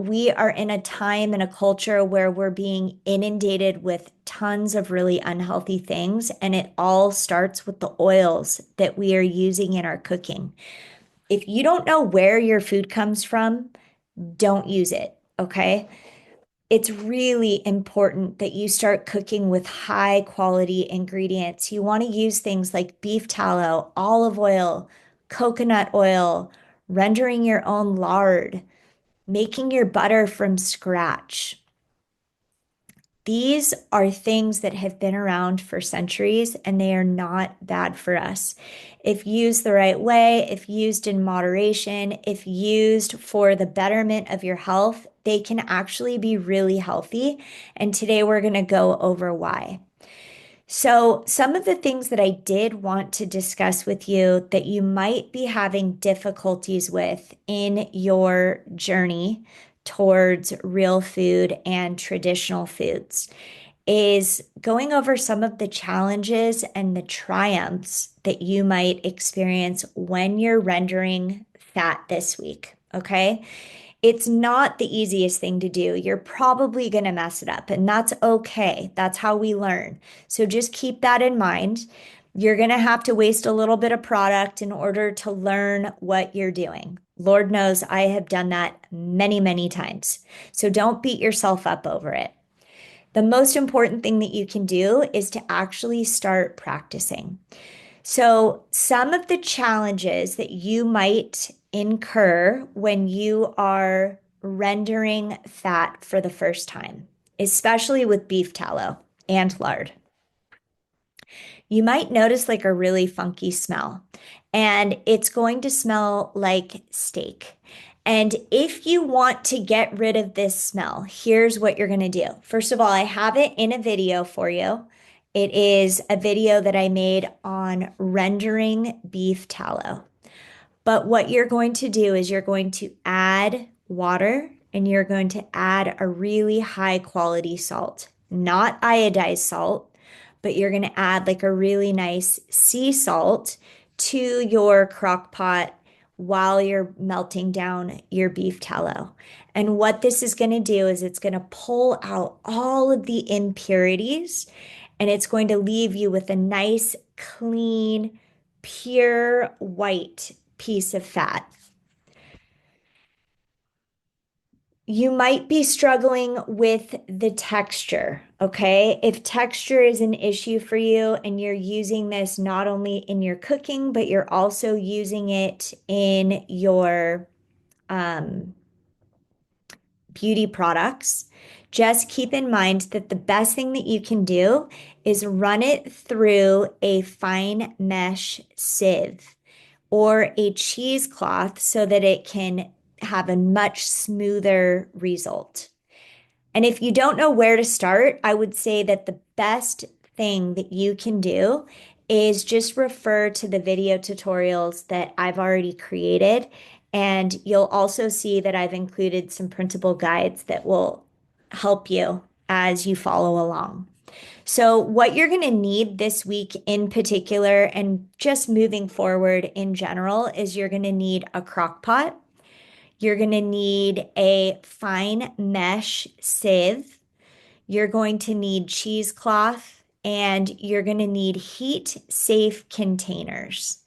We are in a time and a culture where we're being inundated with tons of really unhealthy things, and it all starts with the oils that we are using in our cooking. If you don't know where your food comes from, don't use it, okay? It's really important that you start cooking with high quality ingredients. You want to use things like beef tallow, olive oil, coconut oil, rendering your own lard, making your butter from scratch. These are things that have been around for centuries and they are not bad for us. If used the right way, if used in moderation, if used for the betterment of your health, they can actually be really healthy. And today we're going to go over why. So, some of the things that I did want to discuss with you that you might be having difficulties with in your journey towards real food and traditional foods is going over some of the challenges and the triumphs that you might experience when you're rendering fat this week. Okay. It's not the easiest thing to do. You're probably going to mess it up, and that's okay. That's how we learn. So just keep that in mind. You're going to have to waste a little bit of product in order to learn what you're doing. Lord knows I have done that many, many times. So don't beat yourself up over it. The most important thing that you can do is to actually start practicing. So, some of the challenges that you might incur when you are rendering fat for the first time, especially with beef tallow and lard, you might notice like a really funky smell, and it's going to smell like steak. And if you want to get rid of this smell, here's what you're going to do. First of all, I have it in a video for you. It is a video that I made on rendering beef tallow. But what you're going to do is you're going to add water and you're going to add a really high quality salt, not iodized salt, but you're going to add like a really nice sea salt to your crock pot while you're melting down your beef tallow. And what this is going to do is it's going to pull out all of the impurities and it's going to leave you with a nice, clean, pure white piece of fat. You might be struggling with the texture, okay? If texture is an issue for you and you're using this not only in your cooking, but you're also using it in your um, beauty products, just keep in mind that the best thing that you can do is run it through a fine mesh sieve or a cheesecloth so that it can have a much smoother result. And if you don't know where to start, I would say that the best thing that you can do is just refer to the video tutorials that I've already created. And you'll also see that I've included some printable guides that will help you as you follow along. So, what you're going to need this week in particular, and just moving forward in general, is you're going to need a crock pot. You're going to need a fine mesh sieve. You're going to need cheesecloth and you're going to need heat safe containers.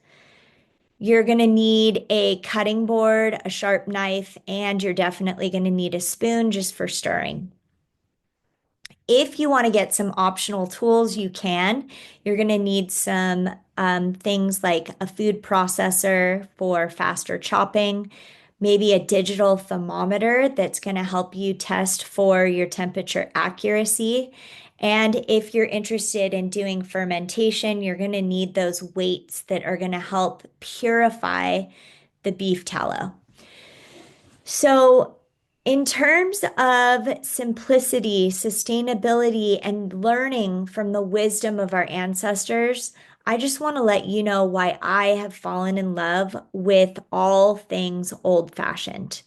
You're going to need a cutting board, a sharp knife, and you're definitely going to need a spoon just for stirring. If you want to get some optional tools, you can. You're going to need some things like a food processor for faster chopping, maybe a digital thermometer that's going to help you test for your temperature accuracy. And if you're interested in doing fermentation, you're going to need those weights that are going to help purify the beef tallow. So, in terms of simplicity, sustainability, and learning from the wisdom of our ancestors, I just want to let you know why I have fallen in love with all things old-fashioned.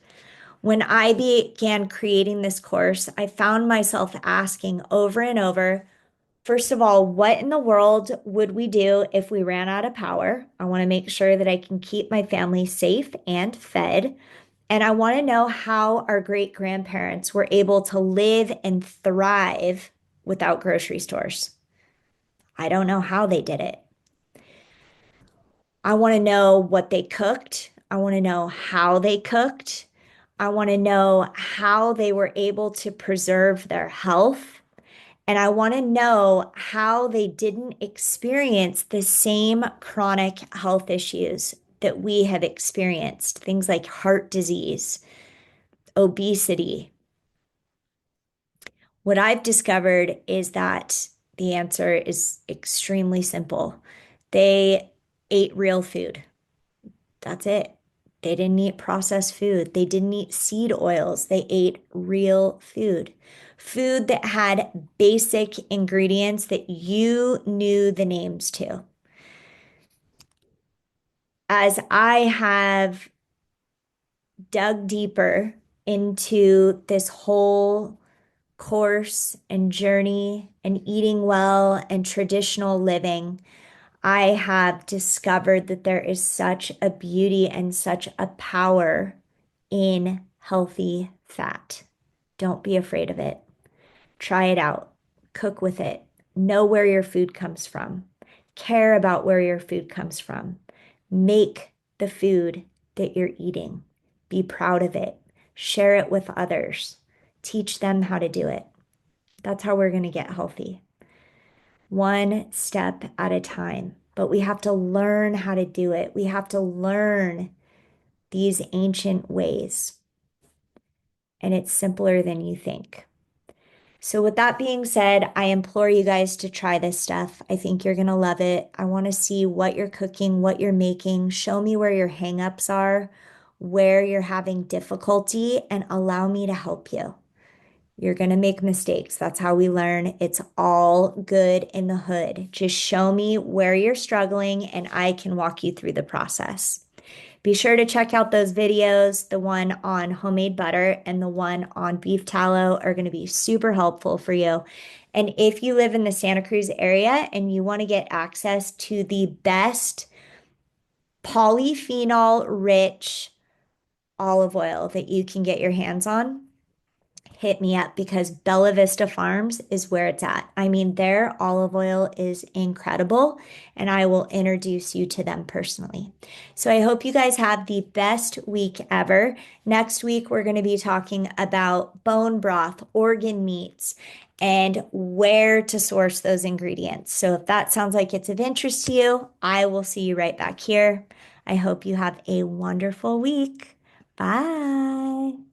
When I began creating this course, I found myself asking over and over, first of all, what in the world would we do if we ran out of power? I want to make sure that I can keep my family safe and fed. And I want to know how our great grandparents were able to live and thrive without grocery stores. I don't know how they did it. I want to know what they cooked. I want to know how they cooked. I want to know how they were able to preserve their health. And I want to know how they didn't experience the same chronic health issues that we have experienced, things like heart disease, obesity. What I've discovered is that the answer is extremely simple. They ate real food. That's it. They didn't eat processed food. They didn't eat seed oils. They ate real food. Food that had basic ingredients that you knew the names to. As I have dug deeper into this whole course and journey and eating well and traditional living, I have discovered that there is such a beauty and such a power in healthy fat. Don't be afraid of it. Try it out. Cook with it. Know where your food comes from. Care about where your food comes from. Make the food that you're eating. Be proud of it. Share it with others. Teach them how to do it. That's how we're going to get healthy. One step at a time. But we have to learn how to do it. We have to learn these ancient ways. And it's simpler than you think. So, with that being said, I implore you guys to try this stuff. I think you're going to love it. I want to see what you're cooking, what you're making. Show me where your hangups are, where you're having difficulty, and allow me to help you. You're going to make mistakes. That's how we learn. It's all good in the hood. Just show me where you're struggling, and I can walk you through the process. Be sure to check out those videos. The one on homemade butter and the one on beef tallow are going to be super helpful for you. And if you live in the Santa Cruz area and you want to get access to the best polyphenol rich olive oil that you can get your hands on, hit me up because Bella Vista Farms is where it's at. I mean, their olive oil is incredible, and I will introduce you to them personally. So I hope you guys have the best week ever. Next week, we're going to be talking about bone broth, organ meats, and where to source those ingredients. So if that sounds like it's of interest to you, I will see you right back here. I hope you have a wonderful week. Bye.